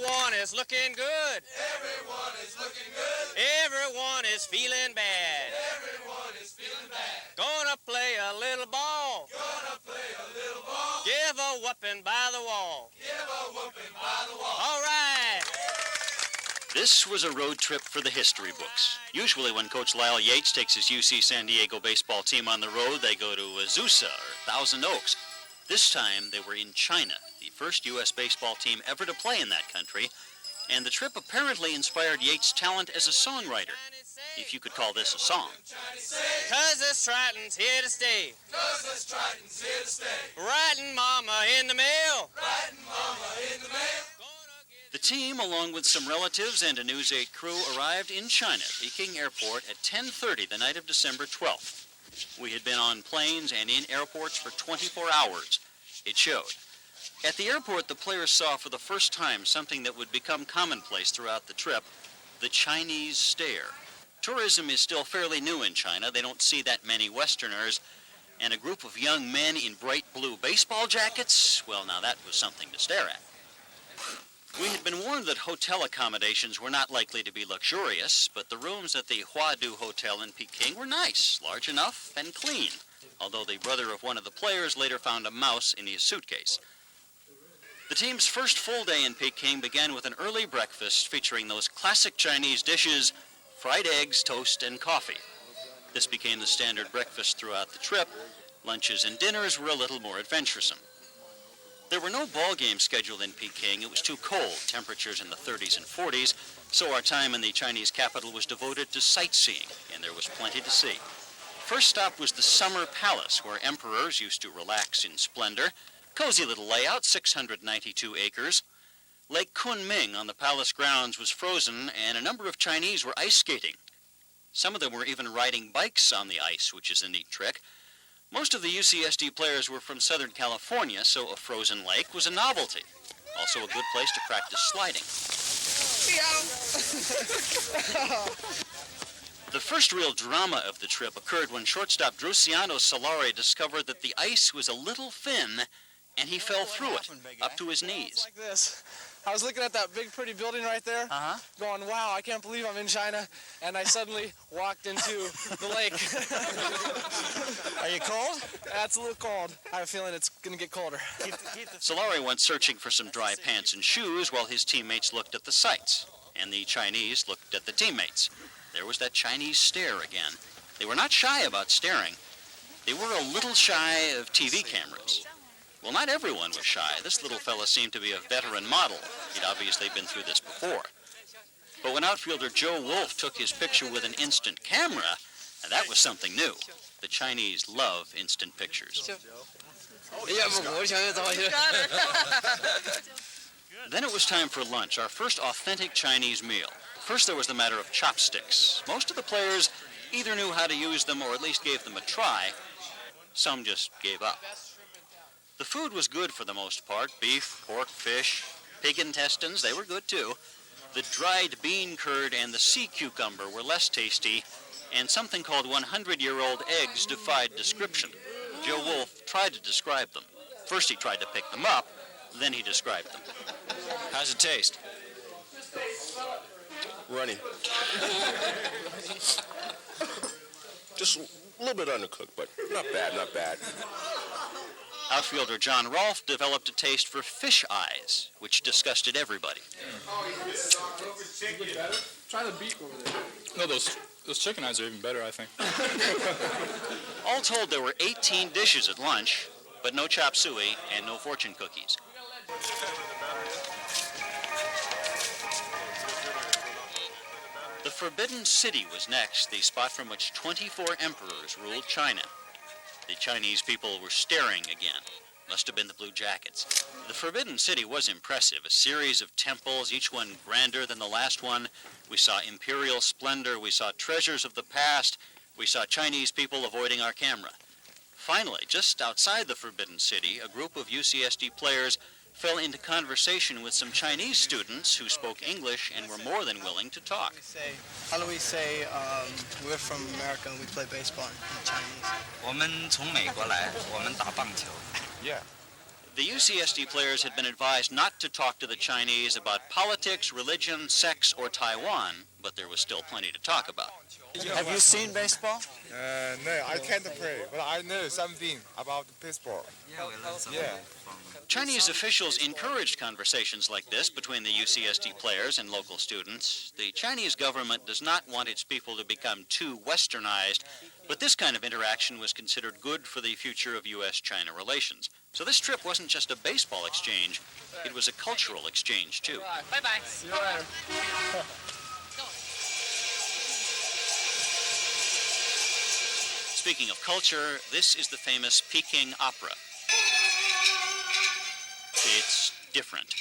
Everyone is looking good. Everyone is looking good. Everyone is feeling bad. Everyone is feeling bad. Gonna play a little ball. Gonna play a little ball. Give a whooping by the wall. Give a whooping by the wall. All right. This was a road trip for the history books. Usually when Coach Lyle Yates takes his UC San Diego baseball team on the road, they go to Azusa or Thousand Oaks. This time they were in China, the first U.S. baseball team ever to play in that country, and the trip apparently inspired Yates' talent as a songwriter, if you could call this a song. 'Cause this Triton's here to stay. 'Cause this Triton's here to stay. Writing mama in the mail. Writing mama in the mail. The team, along with some relatives and a News 8 crew, arrived in China, Peking Airport, at 10:30 the night of December 12th. We had been on planes and in airports for 24 hours. It showed. At the airport, the players saw for the first time something that would become commonplace throughout the trip, the Chinese stare. Tourism is still fairly new in China. They don't see that many Westerners. And a group of young men in bright blue baseball jackets, well, now that was something to stare at. We had been warned that hotel accommodations were not likely to be luxurious, but the rooms at the Huadu Hotel in Peking were nice, large enough, and clean, although the brother of one of the players later found a mouse in his suitcase. The team's first full day in Peking began with an early breakfast featuring those classic Chinese dishes, fried eggs, toast, and coffee. This became the standard breakfast throughout the trip. Lunches and dinners were a little more adventuresome. There were no ball games scheduled in Peking. It was too cold, temperatures in the 30s and 40s, so our time in the Chinese capital was devoted to sightseeing, and there was plenty to see. First stop was the Summer Palace, where emperors used to relax in splendor. Cozy little layout, 692 acres. Lake Kunming on the palace grounds was frozen, and a number of Chinese were ice skating. Some of them were even riding bikes on the ice, which is a neat trick. Most of the UCSD players were from Southern California, so a frozen lake was a novelty. Also a good place to practice sliding. The first real drama of the trip occurred when shortstop Druciano Solari discovered that the ice was a little thin, and he fell through it, up to his knees. Like this. I was looking at that big, pretty building right there, going, wow, I can't believe I'm in China, and I suddenly walked into the lake. Are you cold? That's a little cold. I have a feeling it's going to get colder. Solari went searching for some dry pants and shoes while his teammates looked at the sights, and the Chinese looked at the teammates. There was that Chinese stare again. They were not shy about staring. They were a little shy of TV cameras. Well, not everyone was shy. This little fella seemed to be a veteran model. He'd obviously been through this before. But when outfielder Joe Wolf took his picture with an instant camera, that was something new. The Chinese love instant pictures. Then it was time for lunch, our first authentic Chinese meal. First there was the matter of chopsticks. Most of the players either knew how to use them or at least gave them a try. Some just gave up. The food was good for the most part. Beef, pork, fish, pig intestines, they were good too. The dried bean curd and the sea cucumber were less tasty, and something called 100-year-old eggs defied description. Joe Wolf tried to describe them. First he tried to pick them up, then he described them. How's it taste? Runny. Just a little bit undercooked, but not bad, not bad. Outfielder John Rolfe developed a taste for fish eyes, which disgusted everybody. Try the beak over there. No, those chicken eyes are even better, I think. All told, there were 18 dishes at lunch, but no chop suey and no fortune cookies. The Forbidden City was next, the spot from which 24 emperors ruled China. The Chinese people were staring again. Must have been the Blue Jackets. The Forbidden City was impressive, a series of temples, each one grander than the last one. We saw imperial splendor, we saw treasures of the past, we saw Chinese people avoiding our camera. Finally, just outside the Forbidden City, a group of UCSD players fell into conversation with some Chinese students who spoke English and were more than willing to talk. How do we say we're from America and we play baseball in Chinese? 我们从美国来，我们打棒球。 Yeah. The UCSD players had been advised not to talk to the Chinese about politics, religion, sex, or Taiwan, but there was still plenty to talk about. Have you seen baseball? No, I can't play, but I know something about baseball. Yeah. Chinese officials encouraged conversations like this between the UCSD players and local students. The Chinese government does not want its people to become too westernized, but this kind of interaction was considered good for the future of U.S.-China relations. So this trip wasn't just a baseball exchange, it was a cultural exchange, too. Bye-bye. See you later. Speaking of culture, this is the famous Peking Opera. It's different.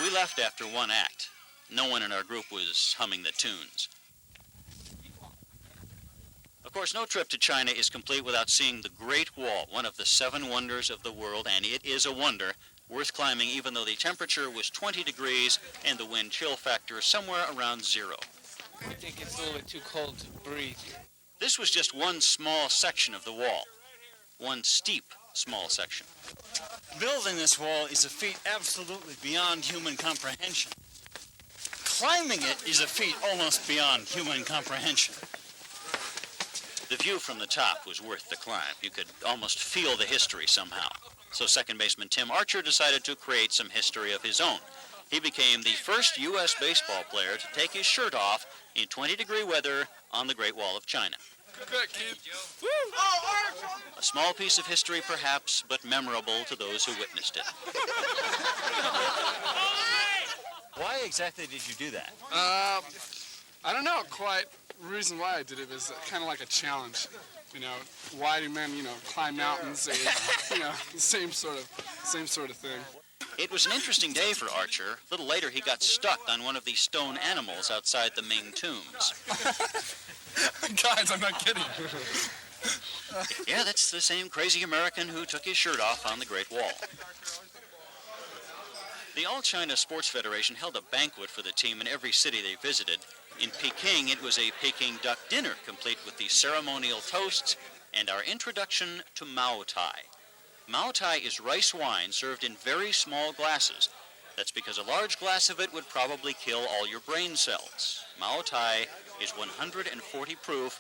We left after one act. No one in our group was humming the tunes. Of course, no trip to China is complete without seeing the Great Wall, one of the 7 wonders of the world, and it is a wonder, worth climbing even though the temperature was 20 degrees and the wind chill factor somewhere around 0. I think it's a little bit too cold to breathe. This was just one small section of the wall, one steep, small section. Building this wall is a feat absolutely beyond human comprehension. Climbing it is a feat almost beyond human comprehension. The view from the top was worth the climb. You could almost feel the history somehow. So second baseman Tim Archer decided to create some history of his own. He became the first U.S. baseball player to take his shirt off in 20-degree weather on the Great Wall of China. A small piece of history, perhaps, but memorable to those who witnessed it. Why exactly did you do that? I don't know quite. The reason why I did it was kind of like a challenge. You know, why do men, climb mountains? The same sort of thing. It was an interesting day for Archer. A little later, he got stuck on one of the stone animals outside the Ming tombs. Guys, I'm not kidding. Yeah, that's the same crazy American who took his shirt off on the Great Wall. The All China Sports Federation held a banquet for the team in every city they visited. In Peking, it was a Peking duck dinner, complete with the ceremonial toasts and our introduction to Mao Tai. Mao Tai is rice wine served in very small glasses. That's because a large glass of it would probably kill all your brain cells. Mao Tai is 140 proof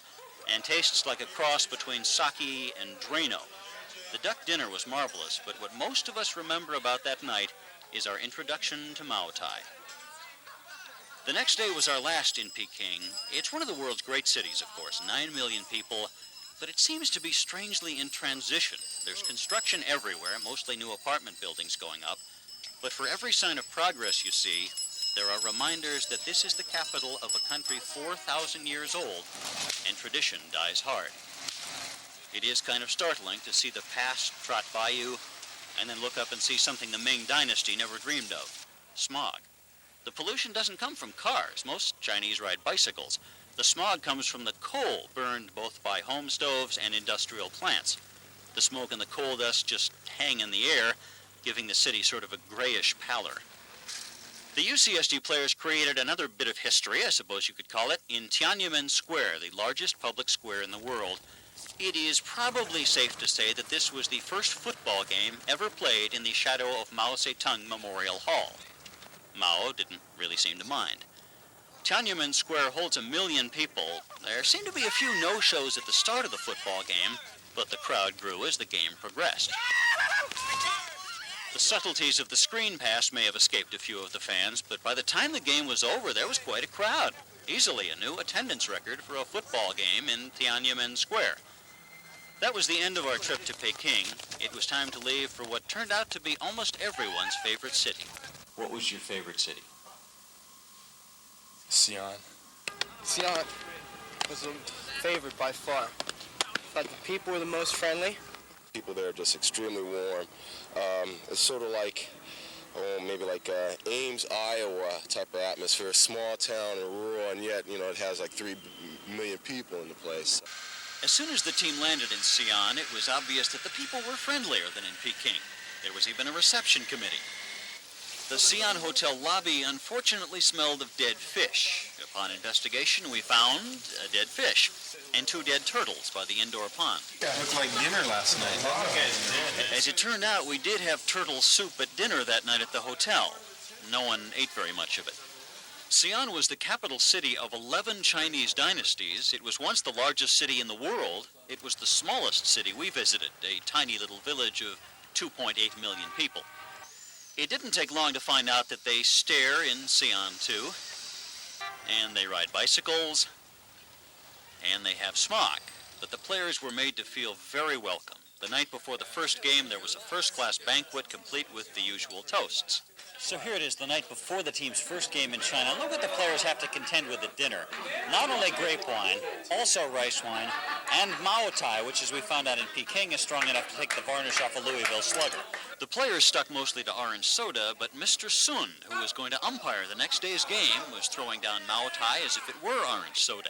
and tastes like a cross between sake and Drano. The duck dinner was marvelous, but what most of us remember about that night is our introduction to Mao Tai. The next day was our last in Peking. It's one of the world's great cities, of course, 9 million people, but it seems to be strangely in transition. There's construction everywhere, mostly new apartment buildings going up, but for every sign of progress you see, there are reminders that this is the capital of a country 4,000 years old, and tradition dies hard. It is kind of startling to see the past trot by you, and then look up and see something the Ming Dynasty never dreamed of: smog. The pollution doesn't come from cars. Most Chinese ride bicycles. The smog comes from the coal burned both by home stoves and industrial plants. The smoke and the coal dust just hang in the air, giving the city sort of a grayish pallor. The UCSD players created another bit of history, I suppose you could call it, in Tiananmen Square, the largest public square in the world. It is probably safe to say that this was the first football game ever played in the shadow of Mao Zedong Memorial Hall. Mao didn't really seem to mind. Tiananmen Square holds 1 million people. There seemed to be a few no-shows at the start of the football game, but the crowd grew as the game progressed. The subtleties of the screen pass may have escaped a few of the fans, but by the time the game was over, there was quite a crowd. Easily a new attendance record for a football game in Tiananmen Square. That was the end of our trip to Peking. It was time to leave for what turned out to be almost everyone's favorite city. What was your favorite city? Xi'an. Xi'an was a favorite by far. Thought the people were the most friendly. People there are just extremely warm. It's sort of like, maybe like Ames, Iowa type of atmosphere. Small town and rural, and yet, it has like 3 million people in the place. As soon as the team landed in Xi'an, it was obvious that the people were friendlier than in Peking. There was even a reception committee. The Xi'an Hotel lobby unfortunately smelled of dead fish. Upon investigation, we found a dead fish and 2 dead turtles by the indoor pond. Yeah, it looked like dinner last night. As it turned out, we did have turtle soup at dinner that night at the hotel. No one ate very much of it. Xi'an was the capital city of 11 Chinese dynasties. It was once the largest city in the world. It was the smallest city we visited, a tiny little village of 2.8 million people. It didn't take long to find out that they stare in Xi'an too, and they ride bicycles, and they have smog. But the players were made to feel very welcome. The night before the first game, there was a first-class banquet complete with the usual toasts. So here it is, the night before the team's first game in China. Look what the players have to contend with at dinner. Not only grape wine, also rice wine, and Mao Tai, which, as we found out in Peking, is strong enough to take the varnish off a Louisville Slugger. The players stuck mostly to orange soda, but Mr. Sun, who was going to umpire the next day's game, was throwing down Mao Tai as if it were orange soda.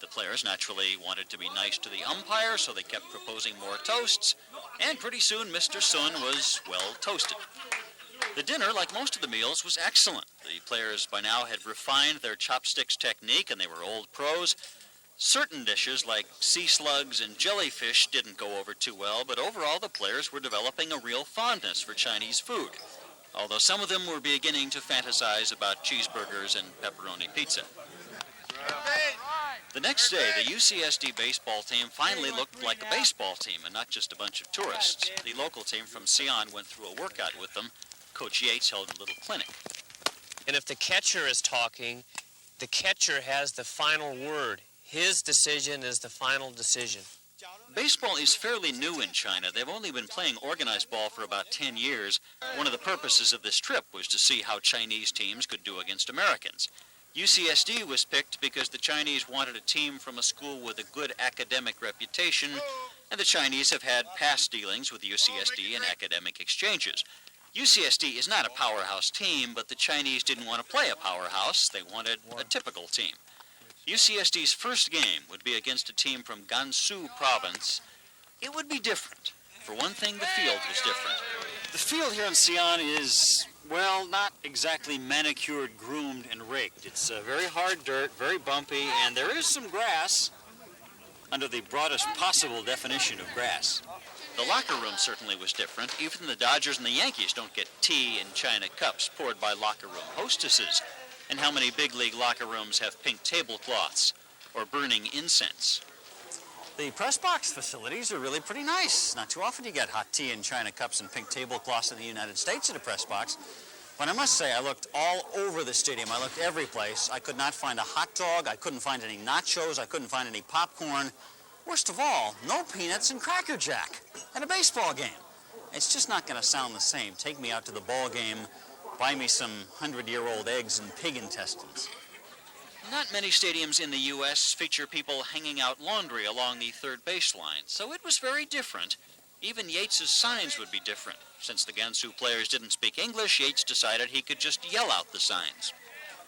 The players naturally wanted to be nice to the umpire, so they kept proposing more toasts, and pretty soon Mr. Sun was, well, toasted. The dinner, like most of the meals, was excellent. The players by now had refined their chopsticks technique, and they were old pros. Certain dishes, like sea slugs and jellyfish, didn't go over too well, but overall the players were developing a real fondness for Chinese food, although some of them were beginning to fantasize about cheeseburgers and pepperoni pizza. The next day, the UCSD baseball team finally looked like a baseball team and not just a bunch of tourists. The local team from Xi'an went through a workout with them. Coach Yates held a little clinic. And if the catcher is talking, the catcher has the final word. His decision is the final decision. Baseball is fairly new in China. They've only been playing organized ball for about 10 years. One of the purposes of this trip was to see how Chinese teams could do against Americans. UCSD was picked because the Chinese wanted a team from a school with a good academic reputation, and the Chinese have had past dealings with UCSD in academic exchanges. UCSD is not a powerhouse team, but the Chinese didn't want to play a powerhouse. They wanted a typical team. UCSD's first game would be against a team from Gansu province. It would be different. For one thing, the field was different. The field here in Xi'an is, well, not exactly manicured, groomed, and raked. It's very hard dirt, very bumpy, and there is some grass under the broadest possible definition of grass. The locker room certainly was different. Even the Dodgers and the Yankees don't get tea in China cups poured by locker room hostesses. And how many big league locker rooms have pink tablecloths or burning incense? The press box facilities are really pretty nice. Not too often you get hot tea in China cups and pink tablecloths in the United States at a press box. But I must say, I looked all over the stadium. I looked every place. I could not find a hot dog. I couldn't find any nachos. I couldn't find any popcorn. Worst of all, no peanuts and Cracker Jack at a baseball game. It's just not going to sound the same. Take me out to the ball game, buy me some 100-year-old eggs and pig intestines. Not many stadiums in the U.S. feature people hanging out laundry along the third baseline, so it was very different. Even Yates's signs would be different. Since the Gansu players didn't speak English, Yates decided he could just yell out the signs.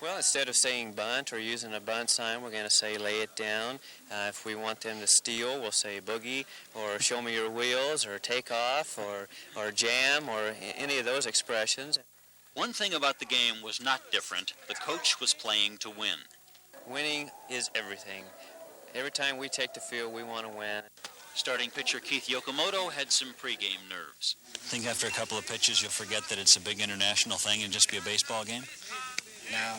Well, instead of saying bunt or using a bunt sign, we're going to say lay it down. If we want them to steal, we'll say boogie, or show me your wheels, or take off, or jam, or any of those expressions. One thing about the game was not different. The coach was playing to win. Winning is everything. Every time we take the field, we want to win. Starting pitcher Keith Yokomoto had some pregame nerves. I think after a couple of pitches, you'll forget that it's a big international thing and just be a baseball game? No,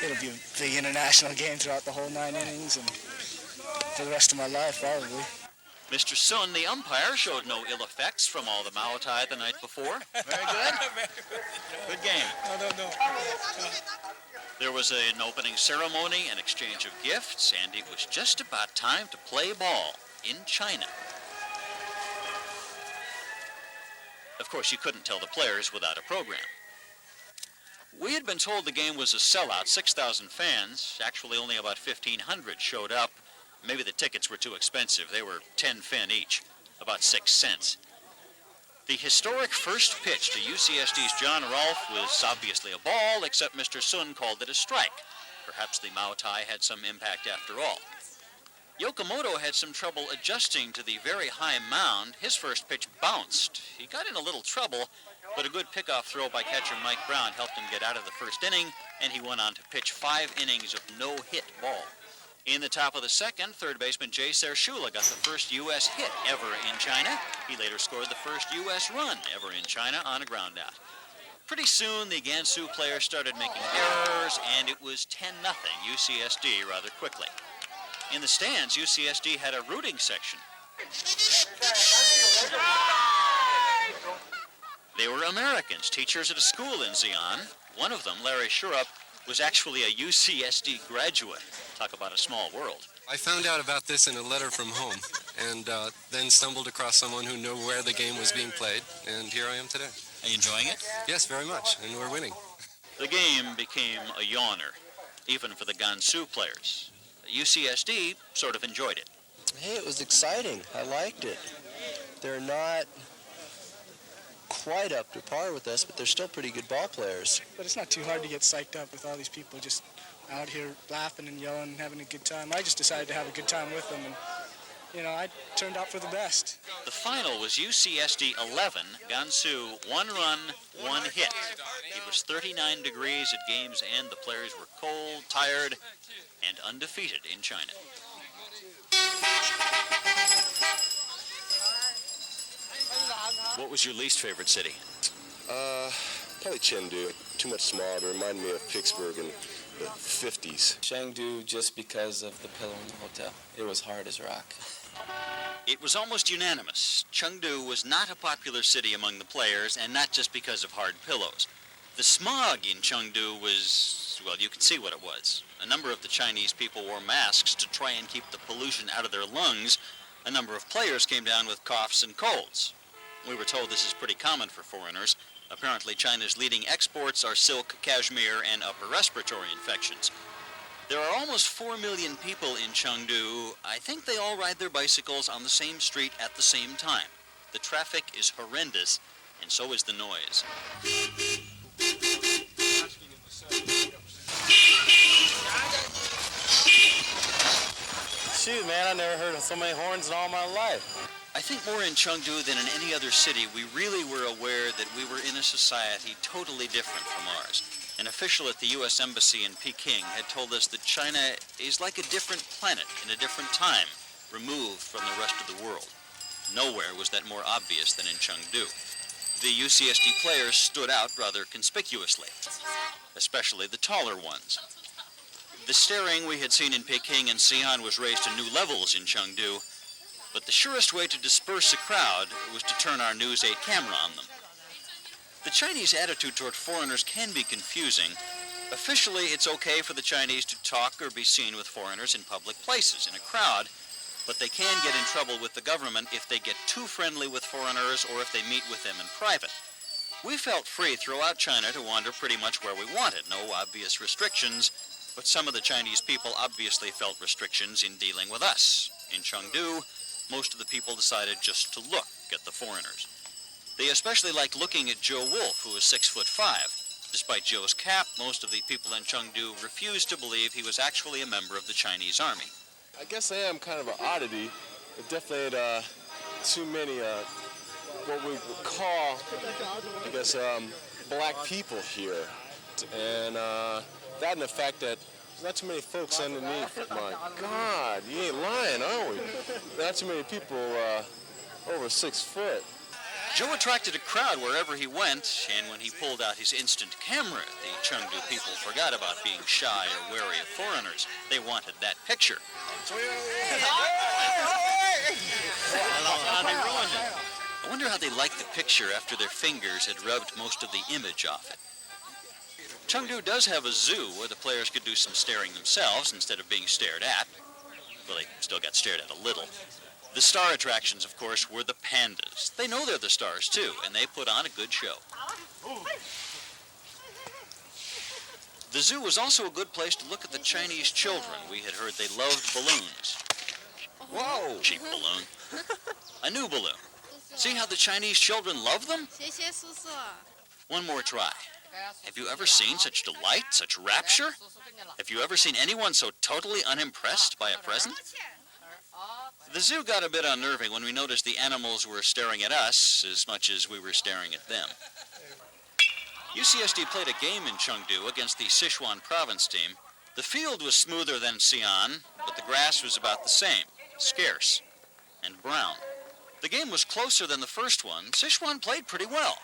it'll be a big international game throughout the whole 9 innings and for the rest of my life, probably. Mr. Sun, the umpire, showed no ill effects from all the Mao Tai the night before. Very good. Good game. No. There was an opening ceremony, an exchange of gifts, and it was just about time to play ball in China. Of course, you couldn't tell the players without a program. We had been told the game was a sellout, 6,000 fans. Actually, only about 1,500 showed up. Maybe the tickets were too expensive. They were 10 fin each, about 6 cents. The historic first pitch to UCSD's John Rolfe was obviously a ball, except Mr. Sun called it a strike. Perhaps the Mao Tai had some impact after all. Yokomoto had some trouble adjusting to the very high mound. His first pitch bounced. He got in a little trouble, But a good pickoff throw by catcher Mike Brown helped him get out of the first inning, and he went on to pitch 5 innings of no-hit ball. In the top of the second, third baseman Jay Sershula got the first U.S. hit ever in China. He later scored the first U.S. run ever in China on a groundout. Pretty soon, the Gansu players started making errors, and it was 10-0 UCSD rather quickly. In the stands, UCSD had a rooting section. They were Americans, teachers at a school in Xi'an. One of them, Larry Shurup, was actually a UCSD graduate. Talk about a small world. I found out about this in a letter from home, and then stumbled across someone who knew where the game was being played, and here I am today. Are you enjoying it? Yes, very much, and we're winning. The game became a yawner, even for the Gansu players. UCSD sort of enjoyed it. Hey, it was exciting. I liked it. They're not quite up to par with us, but they're still pretty good ball players. But it's not too hard to get psyched up with all these people just out here laughing and yelling and having a good time. I just decided to have a good time with them, and, you know, I turned out for the best. The final was UCSD 11, Gansu 1 run, 1 hit. It was 39 degrees at game's end. The players were cold, tired, and undefeated in China. What was your least favorite city? Probably Chengdu. Too much smog. It reminded me of Pittsburgh in the 50s. Chengdu, just because of the pillow in the hotel. It was hard as rock. It was almost unanimous. Chengdu was not a popular city among the players, and not just because of hard pillows. The smog in Chengdu was, well, you can see what it was. A number of the Chinese people wore masks to try and keep the pollution out of their lungs. A number of players came down with coughs and colds. We were told this is pretty common for foreigners. Apparently, China's leading exports are silk, cashmere, and upper respiratory infections. There are almost 4 million people in Chengdu. I think they all ride their bicycles on the same street at the same time. The traffic is horrendous, and so is the noise. Shoot, man, I never heard of so many horns in all my life. I think more in Chengdu than in any other city, we really were aware that we were in a society totally different from ours. An official at the U.S. Embassy in Peking had told us that China is like a different planet in a different time, removed from the rest of the world. Nowhere was that more obvious than in Chengdu. The UCSD players stood out rather conspicuously, especially the taller ones. The staring we had seen in Peking and Xi'an was raised to new levels in Chengdu, but the surest way to disperse a crowd was to turn our News 8 camera on them. The Chinese attitude toward foreigners can be confusing. Officially, it's okay for the Chinese to talk or be seen with foreigners in public places, in a crowd, but they can get in trouble with the government if they get too friendly with foreigners or if they meet with them in private. We felt free throughout China to wander pretty much where we wanted, no obvious restrictions, but some of the Chinese people obviously felt restrictions in dealing with us. In Chengdu, most of the people decided just to look at the foreigners. They especially liked looking at Joe Wolf, who was 6'5". Despite Joe's cap, most of the people in Chengdu refused to believe he was actually a member of the Chinese army. I guess I am kind of an oddity. But definitely had too many, what we would call, I guess, black people here. And that and the fact that there's not too many folks underneath. My God, you ain't lying, are we? Not too many people over 6 foot. Joe attracted a crowd wherever he went, and when he pulled out his instant camera, the Chengdu people forgot about being shy or wary of foreigners. They wanted that picture. They ruined it. I wonder how they liked the picture after their fingers had rubbed most of the image off it. Chengdu does have a zoo where the players could do some staring themselves instead of being stared at. Well, they still got stared at a little. The star attractions, of course, were the pandas. They know they're the stars, too, and they put on a good show. The zoo was also a good place to look at the Chinese children. We had heard they loved balloons. Whoa! Cheap balloon. A new balloon. See how the Chinese children love them? One more try. Have you ever seen such delight, such rapture? Have you ever seen anyone so totally unimpressed by a present? The zoo got a bit unnerving when we noticed the animals were staring at us as much as we were staring at them. UCSD played a game in Chengdu against the Sichuan province team. The field was smoother than Xi'an, but the grass was about the same, scarce and brown. The game was closer than the first one. Sichuan played pretty well.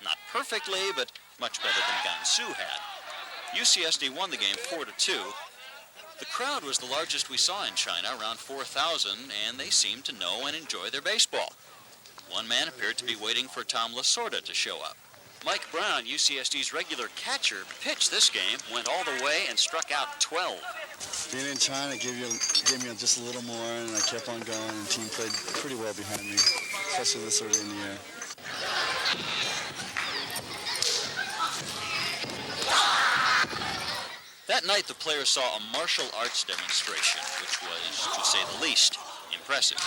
Not perfectly, but much better than Gansu had. UCSD won the game 4-2. The crowd was the largest we saw in China, around 4,000, and they seemed to know and enjoy their baseball. One man appeared to be waiting for Tom Lasorda to show up. Mike Brown, UCSD's regular catcher, pitched this game, went all the way, and struck out 12. Being in China gave me just a little more, and I kept on going, and the team played pretty well behind me, especially this early in the year. That night, the players saw a martial arts demonstration, which was, to say the least, impressive.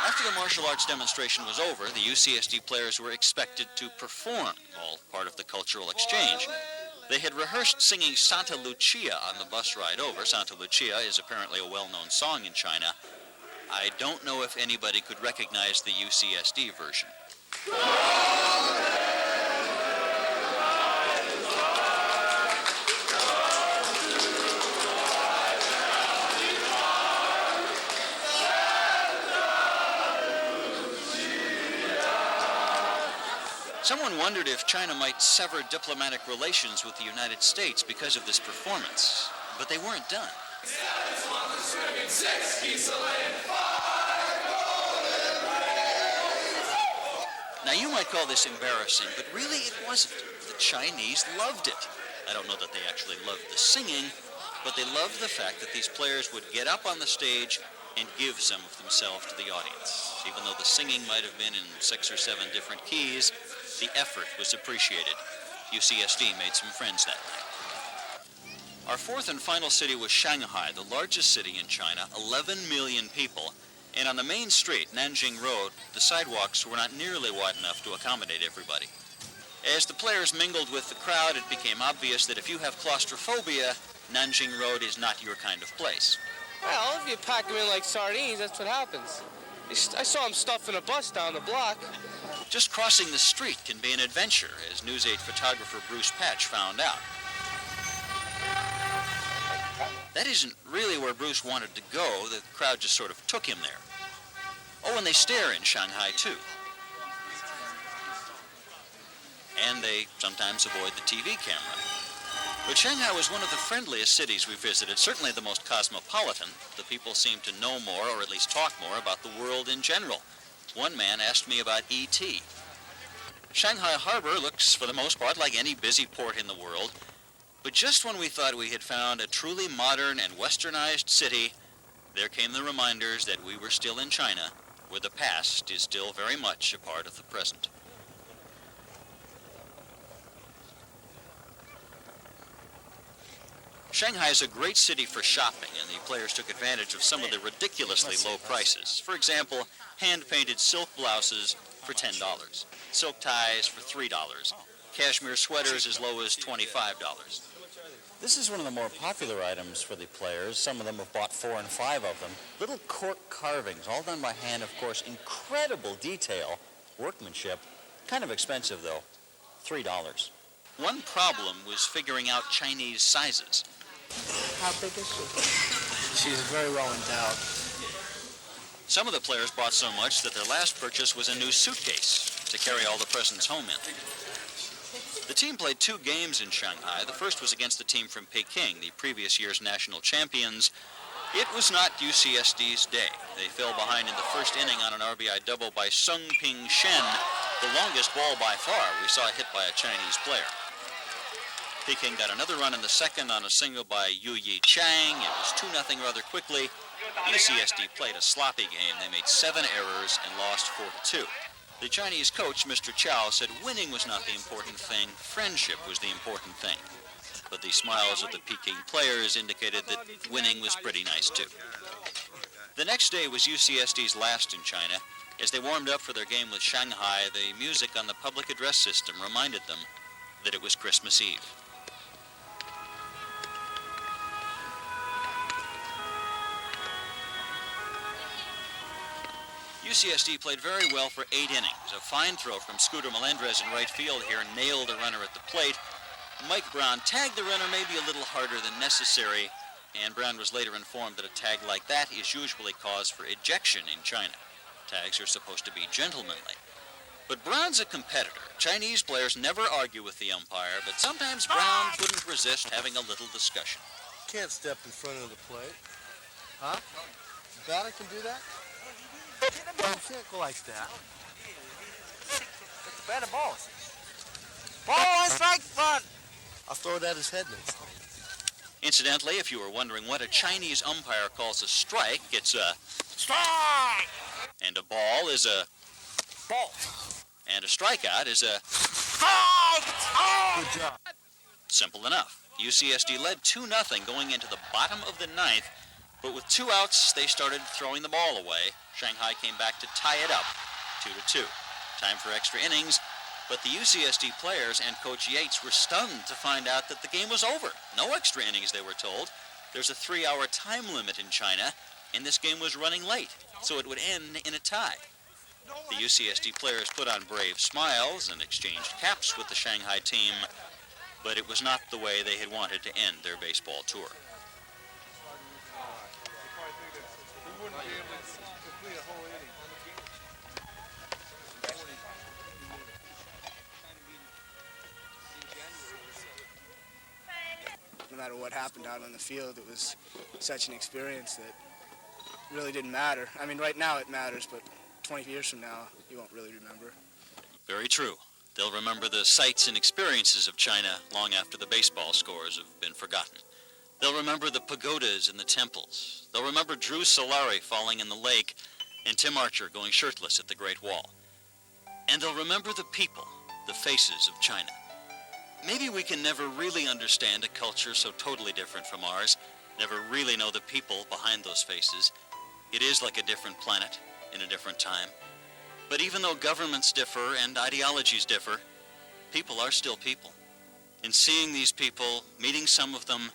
After the martial arts demonstration was over, the UCSD players were expected to perform, all part of the cultural exchange. They had rehearsed singing Santa Lucia on the bus ride over. Santa Lucia is apparently a well-known song in China. I don't know if anybody could recognize the UCSD version. Someone wondered if China might sever diplomatic relations with the United States because of this performance, but they weren't done. Now, you might call this embarrassing, but really it wasn't. The Chinese loved it. I don't know that they actually loved the singing, but they loved the fact that these players would get up on the stage and give some of themselves to the audience. Even though the singing might have been in 6 or 7 different keys, the effort was appreciated. UCSD made some friends that night. Our fourth and final city was Shanghai, the largest city in China, 11 million people. And on the main street, Nanjing Road, the sidewalks were not nearly wide enough to accommodate everybody. As the players mingled with the crowd, it became obvious that if you have claustrophobia, Nanjing Road is not your kind of place. Well, if you pack them in like sardines, that's what happens. I saw them stuffing a bus down the block. Just crossing the street can be an adventure, as News 8 photographer Bruce Patch found out. That isn't really where Bruce wanted to go. The crowd just sort of took him there. Oh, and they stare in Shanghai, too. And they sometimes avoid the TV camera. But Shanghai was one of the friendliest cities we visited, certainly the most cosmopolitan. The people seemed to know more, or at least talk more, about the world in general. One man asked me about E.T. Shanghai Harbor looks, for the most part, like any busy port in the world. But just when we thought we had found a truly modern and westernized city, there came the reminders that we were still in China, where the past is still very much a part of the present. Shanghai is a great city for shopping, and the players took advantage of some of the ridiculously low prices. For example, hand-painted silk blouses for $10, silk ties for $3, cashmere sweaters as low as $25. This is one of the more popular items for the players. Some of them have bought 4 and 5 of them. Little cork carvings, all done by hand, of course. Incredible detail, workmanship. Kind of expensive, though. $3. One problem was figuring out Chinese sizes. How big is she? She's very well endowed. Some of the players bought so much that their last purchase was a new suitcase to carry all the presents home in. The team played 2 games in Shanghai. The first was against the team from Peking, the previous year's national champions. It was not UCSD's day. They fell behind in the first inning on an RBI double by Sung Ping Shen, the longest ball by far we saw hit by a Chinese player. Peking got another run in the second on a single by Yu Yi Chang. It was 2-0 rather quickly. UCSD played a sloppy game. They made 7 errors and lost 4-2. The Chinese coach, Mr. Chow, said winning was not the important thing, friendship was the important thing. But the smiles of the Peking players indicated that winning was pretty nice too. The next day was UCSD's last in China. As they warmed up for their game with Shanghai, the music on the public address system reminded them that it was Christmas Eve. UCSD played very well for 8 innings. A fine throw from Scooter Melendrez in right field here nailed a runner at the plate. Mike Brown tagged the runner maybe a little harder than necessary, and Brown was later informed that a tag like that is usually cause for ejection in China. Tags are supposed to be gentlemanly. But Brown's a competitor. Chinese players never argue with the umpire, but sometimes Brown couldn't resist having a little discussion. Can't step in front of the plate. Huh? The batter can do that? You can't go like that. It's the batter balls. Ball on strike front. I'll throw it at his head next time. Incidentally, if you were wondering what a Chinese umpire calls a strike, it's a strike! And a ball is a ball. And a strikeout is a strike! Oh! Good job. Simple enough. UCSD led 2-0 going into the bottom of the 9th, but with 2 outs, they started throwing the ball away. Shanghai came back to tie it up, 2-2. Time for extra innings, but the UCSD players and Coach Yates were stunned to find out that the game was over. No extra innings, they were told. There's a 3-hour time limit in China, and this game was running late, so it would end in a tie. The UCSD players put on brave smiles and exchanged caps with the Shanghai team, but it was not the way they had wanted to end their baseball tour. No matter what happened out on the field, it was such an experience that really didn't matter. I mean, right now it matters, but 20 years from now, you won't really remember. Very true. They'll remember the sights and experiences of China long after the baseball scores have been forgotten. They'll remember the pagodas and the temples. They'll remember Drew Solari falling in the lake and Tim Archer going shirtless at the Great Wall. And they'll remember the people, the faces of China. Maybe we can never really understand a culture so totally different from ours, never really know the people behind those faces. It is like a different planet in a different time. But even though governments differ and ideologies differ, people are still people. And seeing these people, meeting some of them,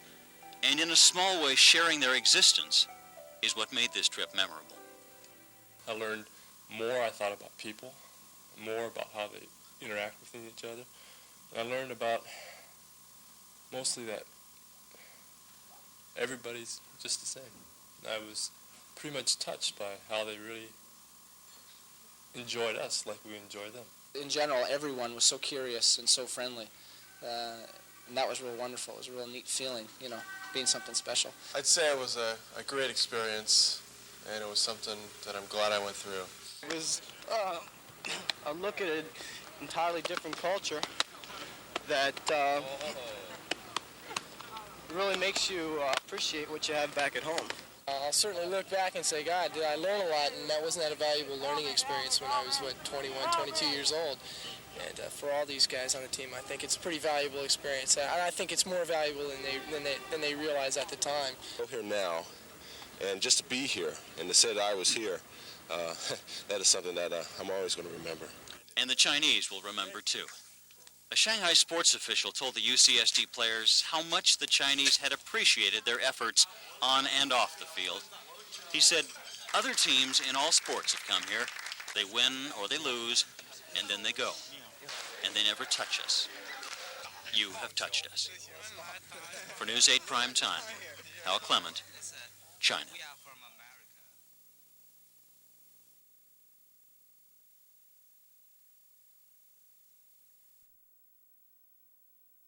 and in a small way sharing their existence is what made this trip memorable. I learned more, I thought, about people, more about how they interact with each other. And I learned about mostly that everybody's just the same. I was pretty much touched by how they really enjoyed us like we enjoyed them. In general, everyone was so curious and so friendly. And that was real wonderful. It was a real neat feeling, you know, being something special. I'd say it was a great experience, and it was something that I'm glad I went through. It was a look at an entirely different culture that really makes you appreciate what you have back at home. I'll certainly look back and say, God, did I learn a lot, and that wasn't that a valuable learning experience when I was, 21, 22 years old. And for all these guys on the team, I think it's a pretty valuable experience. I think it's more valuable than they realize at the time. I'm here now, and just to be here and to say that I was here, that is something that I'm always going to remember. And the Chinese will remember too. A Shanghai sports official told the UCSD players how much the Chinese had appreciated their efforts on and off the field. He said, other teams in all sports have come here. They win or they lose, and then they go. And they never touch us. You have touched us. For News 8 Prime Time, Hal Clement, China.